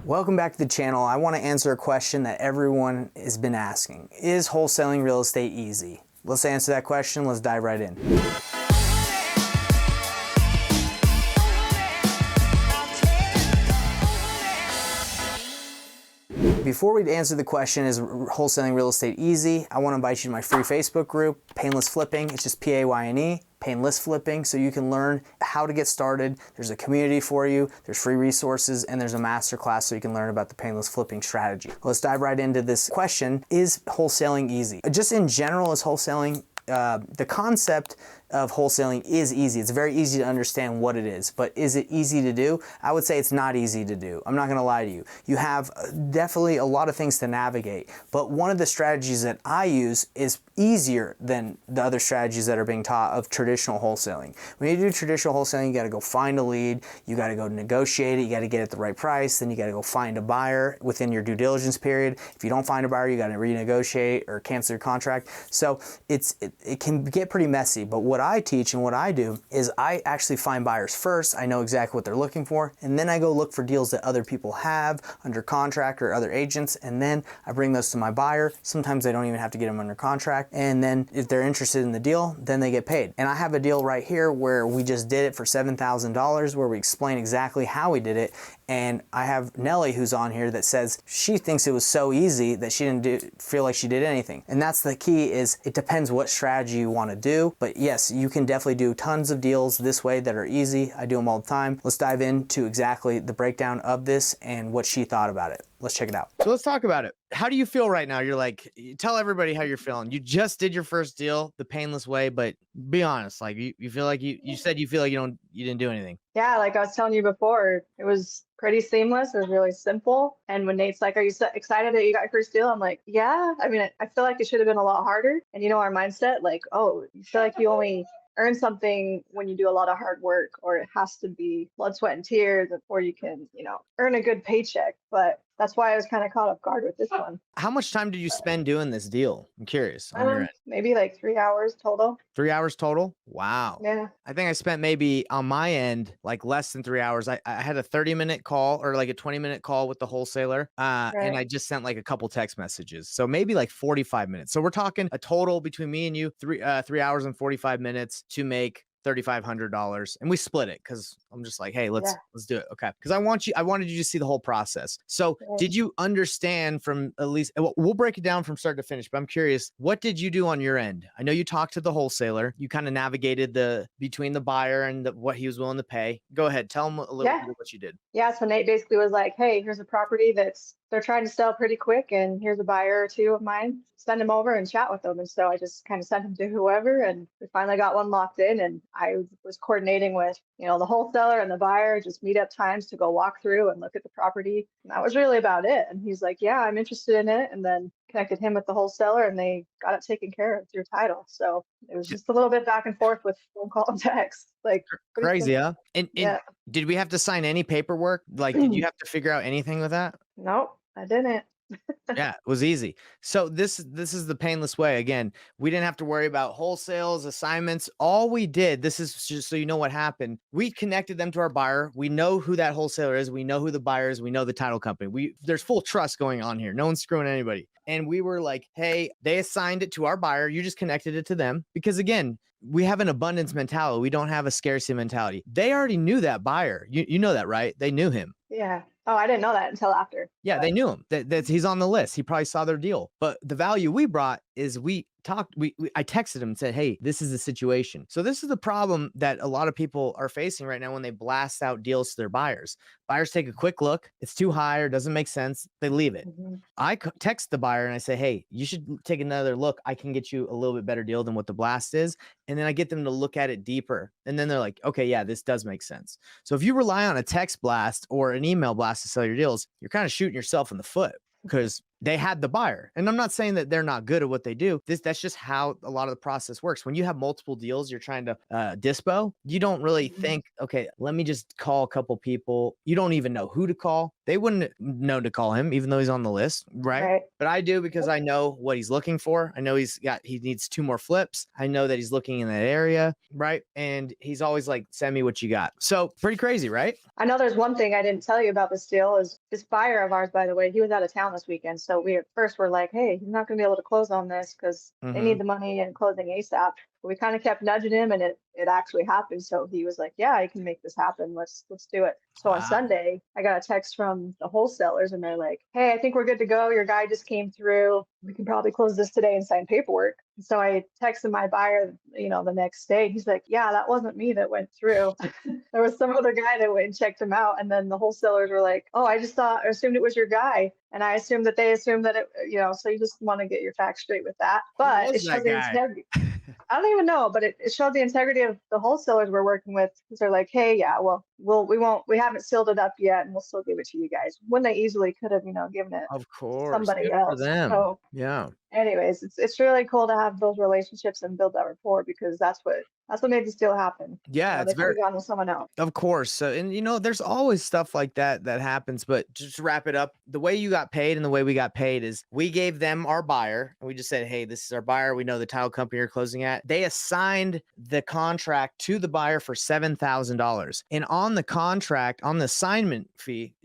Welcome back to the channel. I want to answer a question that everyone has been asking. Is wholesaling real estate easy? Let's answer that question. Let's dive right in. Before we answer the question, is wholesaling real estate easy? I want to invite you to my free Facebook group, Painless Flipping. It's just P-A-Y-N-E, Painless Flipping, so you can learn how to get started. There's a community for you, there's free resources, and there's a masterclass so you can learn about the painless flipping strategy. Let's dive right into this question. Is wholesaling easy? Just in general, is wholesaling the concept of wholesaling is easy. It's very easy to understand what it is, but is it easy to do? I would say it's not easy to do. I'm not gonna lie to you. You have definitely a lot of things to navigate, but one of the strategies that I use is easier than the other strategies that are being taught of traditional wholesaling. When you do traditional wholesaling, you gotta go find a lead, you gotta go negotiate it, you gotta get it at the right price, then you gotta go find a buyer within your due diligence period. If you don't find a buyer, you gotta renegotiate or cancel your contract. So it can get pretty messy, but what I teach and what I do is I actually find buyers first. I know exactly what they're looking for, and then I go look for deals that other people have under contract or other agents, and then I bring those to my buyer. Sometimes I don't even have to get them under contract, and then if they're interested in the deal, then they get paid. And I have a deal right here where we just did it for $7,000, where we explain exactly how we did it, and I have Nellie who's on here that says she thinks it was so easy that she didn't feel like she did anything. And that's the key, is it depends what strategy you want to do. But yes, you can definitely do tons of deals this way that are easy. I do them all the time. Let's dive into exactly the breakdown of this and what she thought about it. Let's check it out. So let's talk about it. How do you feel right now? You're like, tell everybody how you're feeling. You just did your first deal the painless way, but be honest, like you feel like you said you feel like you didn't do anything. Yeah, like I was telling you before, it was pretty seamless. It was really simple. And when Nate's like, "Are you so excited that you got your first deal?" I'm like, "Yeah." I mean, I feel like it should have been a lot harder. And you know, our mindset, like, oh, you feel like you only earn something when you do a lot of hard work, or it has to be blood, sweat, and tears before you can, earn a good paycheck. But that's why I was kind of caught off guard with this one. How much time did you spend doing this deal? I'm curious on your end. Maybe like 3 hours total. 3 hours total? Wow. Yeah. I think I spent maybe on my end, like less than 3 hours. I had a 30-minute call or like a 20-minute call with the wholesaler. And I just sent like a couple text messages. So maybe like 45 minutes. So we're talking a total between me and you, 3 hours and 45 minutes to make $3,500, and we split it because I'm just like, hey, let's do it. Okay. Because I wanted you to see the whole process. So did you understand from at least, we'll break it down from start to finish, but I'm curious, what did you do on your end? I know you talked to the wholesaler, you kind of navigated between the buyer and what he was willing to pay. Go ahead. Tell him a little bit of what you did. Yeah. So Nate basically was like, "Hey, here's a property they're trying to sell pretty quick, and here's a buyer or two of mine. Send them over and chat with them." And so I just kind of sent them to whoever, and we finally got one locked in. And I was coordinating with, the wholesaler and the buyer, just meet up times to go walk through and look at the property. And that was really about it. And he's like, "Yeah, I'm interested in it." And then connected him with the wholesaler, and they got it taken care of through title. So it was just a little bit back and forth with phone call and text. Like crazy, huh? And did we have to sign any paperwork? Like, did you have to figure out anything with that? Nope, I didn't. Yeah, it was easy. So this is the painless way. Again, we didn't have to worry about wholesales, assignments. All we did, this is just so you know what happened. We connected them to our buyer. We know who that wholesaler is. We know who the buyer is. We know the title company. There's full trust going on here. No one's screwing anybody. And we were like, hey, they assigned it to our buyer. You just connected it to them. Because again, we have an abundance mentality. We don't have a scarcity mentality. They already knew that buyer. You know that, right? They knew him. Yeah. Oh, I didn't know that until after. Yeah, they knew him. That he's on the list. He probably saw their deal. But the value we brought is I texted him and said, hey, this is the situation. So this is the problem that a lot of people are facing right now when they blast out deals to their buyers. Buyers take a quick look. It's too high or doesn't make sense. They leave it. I text the buyer and I say, hey, you should take another look. I can get you a little bit better deal than what the blast is. And then I get them to look at it deeper. And then they're like, okay, yeah, this does make sense. So if you rely on a text blast or an email blast to sell your deals, you're kind of shooting yourself in the foot, because they had the buyer. And I'm not saying that they're not good at what they do. That's just how a lot of the process works. When you have multiple deals you're trying to dispo, you don't really think, okay, let me just call a couple people. You don't even know who to call. They wouldn't know to call him, even though he's on the list, right? But I do, because I know what he's looking for. I know he needs 2 more flips. I know that he's looking in that area, right? And he's always like, send me what you got. So pretty crazy, right? I know there's one thing I didn't tell you about this deal is this buyer of ours, by the way, he was out of town this weekend. So we at first were like, hey, he's not going to be able to close on this because they need the money and closing ASAP. But we kind of kept nudging him, and it actually happened. So he was like, yeah, I can make this happen. Let's do it. So on Sunday, I got a text from the wholesalers, and they're like, hey, I think we're good to go. Your guy just came through. We can probably close this today and sign paperwork. So I texted my buyer, the next day. He's like, yeah, that wasn't me that went through. There was some other guy that went and checked him out. And then the wholesalers were like, oh, I assumed it was your guy. And I assumed that they assumed that so you just want to get your facts straight with that. But it shows the integrity. I don't even know, but it showed the integrity of the wholesalers we're working with, because they're like, hey, yeah, well, we haven't sealed it up yet, and we'll still give it to you guys, when they easily could have, given it of course, somebody else. For them. So, yeah. Anyways, it's really cool to have those relationships and build that rapport, because that's what made this deal happen. Yeah, it's very gone with someone else. Of course. So, and there's always stuff like that happens. But just to wrap it up, the way you got paid and the way we got paid is we gave them our buyer, and we just said, hey, this is our buyer. We know the title company you're closing at. They assigned the contract to the buyer for $7,000, and on the contract, on the assignment fee,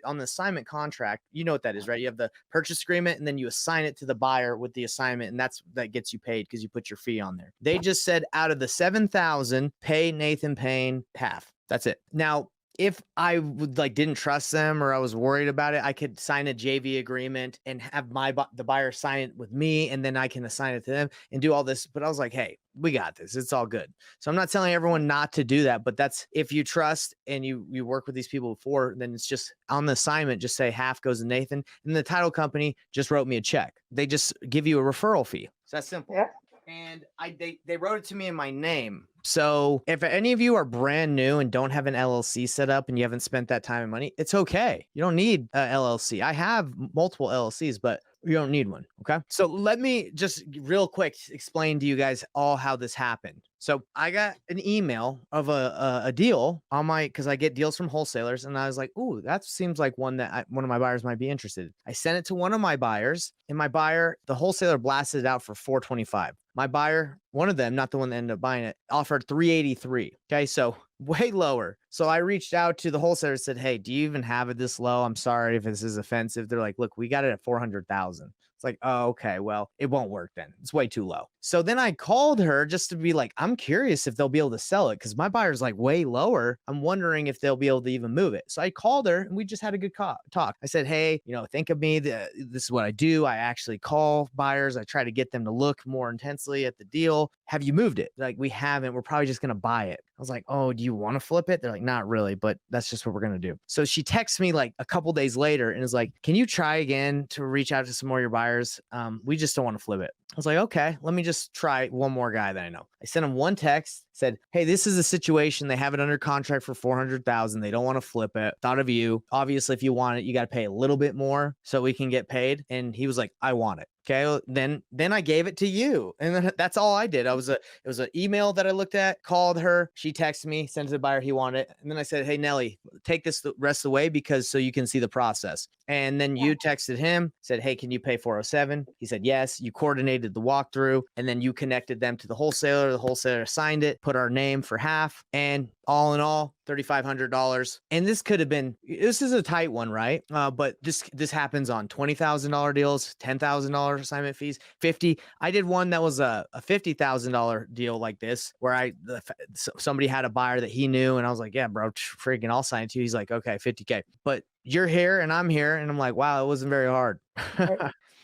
on the assignment contract, you know what that is, right? You have the purchase agreement, and then you assign it to the buyer with the assignment, and that gets you paid because you put your fee on there. They just said, out of the $7,000, pay Nathan Payne half. That's it. Now, if I would didn't trust them, or I was worried about it, I could sign a JV agreement and have the buyer sign it with me, and then I can assign it to them and do all this. But I was like, hey, we got this. It's all good. So I'm not telling everyone not to do that, but that's, if you trust and you work with these people before, then it's just on the assignment, just say half goes to Nathan, and the title company just wrote me a check. They just give you a referral fee. So that's simple. Yeah. And they wrote it to me in my name. So if any of you are brand new and don't have an LLC set up and you haven't spent that time and money, it's okay. You don't need a LLC. I have multiple LLCs, but you don't need one. Okay. So let me just real quick explain to you guys all how this happened. So I got an email of a deal on because I get deals from wholesalers, and I was like, ooh, that seems like one that one of my buyers might be interested in. I sent it to one of my buyers, and the wholesaler blasted it out for $425. My buyer, one of them, not the one that ended up buying it, offered $383. Okay, so way lower. So I reached out to the wholesaler and said, hey, do you even have it this low? I'm sorry if this is offensive. They're like, look, we got it at 400,000. It's like, oh, okay, well, it won't work then. It's way too low. So then I called her just to be like, I'm curious if they'll be able to sell it, because my buyer's way lower. I'm wondering if they'll be able to even move it. So I called her, and we just had a good talk. I said, hey, think of me. This is what I do. I actually call buyers. I try to get them to look more intensely at the deal. Have you moved it? Like, we haven't. We're probably just going to buy it. I was like, oh, do you want to flip it? They're like, not really, but that's just what we're going to do. So she texts me a couple days later and is like, can you try again to reach out to some more of your buyers? We just don't want to flip it. I was like, okay, let me just try one more guy that I know. I sent him one text, said, hey, this is a situation. They have it under contract for $400,000. They don't want to flip it. Thought of you. Obviously, if you want it, you got to pay a little bit more so we can get paid. And he was like, I want it. Okay, then I gave it to you, and then that's all I did. It was an email that I looked at, called her, she texted me, sent it to the buyer, he wanted it, and then I said, hey Nelly, take this the rest of the way so you can see the process. And then you texted him, said, hey, can you pay 407? He said yes. You coordinated the walkthrough, and then you connected them to the wholesaler. The wholesaler signed it, put our name for half, and all in all, $3,500. And this is a tight one, right? But this happens on $20,000 deals, $10,000 assignment fees, 50. I did one that was a $50,000 deal like this, where somebody had a buyer that he knew, and I was like, yeah, bro, freaking, I'll sign it to you. He's like, okay, 50K. But you're here and I'm here, and I'm like, wow, it wasn't very hard.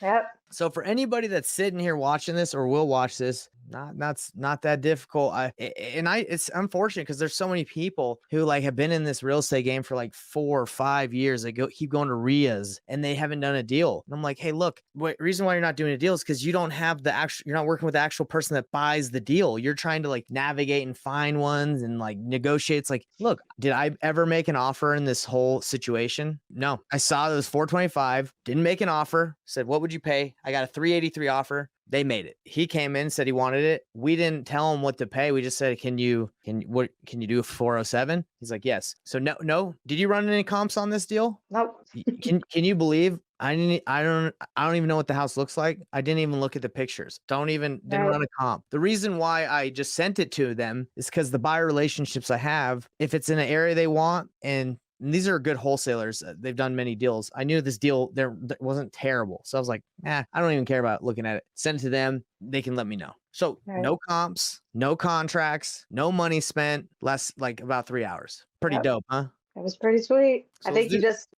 Yep. So for anybody that's sitting here watching this or will watch this, not that difficult. It's unfortunate because there's so many people who like have been in this real estate game for like 4 or 5 years. They keep going to RIAs and they haven't done a deal. And I'm like, hey, look, reason why you're not doing a deal is because you don't have you're not working with the actual person that buys the deal. You're trying to like navigate and find ones and like negotiate. It's like, look, did I ever make an offer in this whole situation? No, I saw it was 425, didn't make an offer, said, what would you pay? I got a 383 offer. They made it. He came in, said he wanted it. We didn't tell him what to pay. We just said, can you do 407? He's like, yes. So no. Did you run any comps on this deal? Nope. Can you believe I don't even know what the house looks like. I didn't even look at the pictures. Didn't run a comp. The reason why I just sent it to them is because the buyer relationships I have, if it's in an area they want, and these are good wholesalers. They've done many deals. I knew this deal there wasn't terrible. So I was like, I don't even care about looking at it. Send it to them. They can let me know. So no comps, no contracts, no money spent, less like about 3 hours. Pretty dope, huh? It was pretty sweet. So I think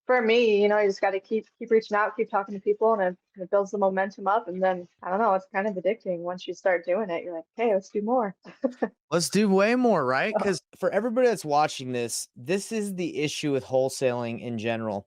for me, you just got to keep reaching out, keep talking to people, and it builds the momentum up. And then, I don't know, it's kind of addicting. Once you start doing it, you're like, hey, let's do more. Let's do way more, right? Because for everybody that's watching this is the issue with wholesaling in general.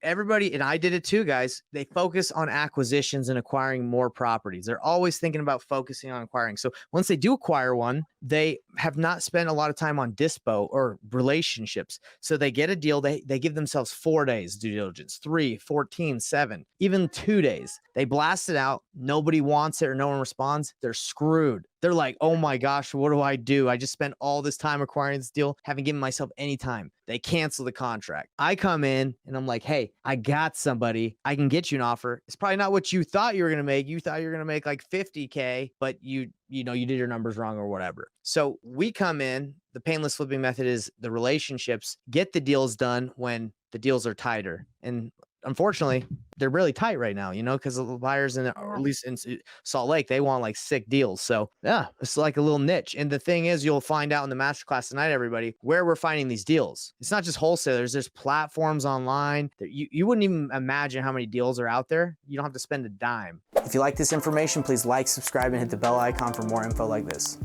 Everybody, and I did it too, guys. They focus on acquisitions and acquiring more properties. They're always thinking about focusing on acquiring. So once they do acquire one, they have not spent a lot of time on dispo or relationships. So they get a deal. They give themselves 4 days due diligence, 3, 14, 7, even 2 days. They blast it out. Nobody wants it or no one responds. They're screwed. They're like, oh my gosh, what do I do? I just spent all this time acquiring this deal, haven't given myself any time. They cancel the contract. I come in and I'm like, hey, I got somebody. I can get you an offer. It's probably not what you thought you were going to make. You thought you were going to make like 50K, but you did your numbers wrong or whatever. So we come in, the painless flipping method is the relationships, get the deals done when the deals are tighter. And unfortunately, they're really tight right now, because the buyers or at least in Salt Lake, they want like sick deals. So yeah, it's like a little niche. And the thing is, you'll find out in the masterclass tonight, everybody, where we're finding these deals. It's not just wholesalers. There's platforms online that you wouldn't even imagine how many deals are out there. You don't have to spend a dime. If you like this information, please like, subscribe, and hit the bell icon for more info like this.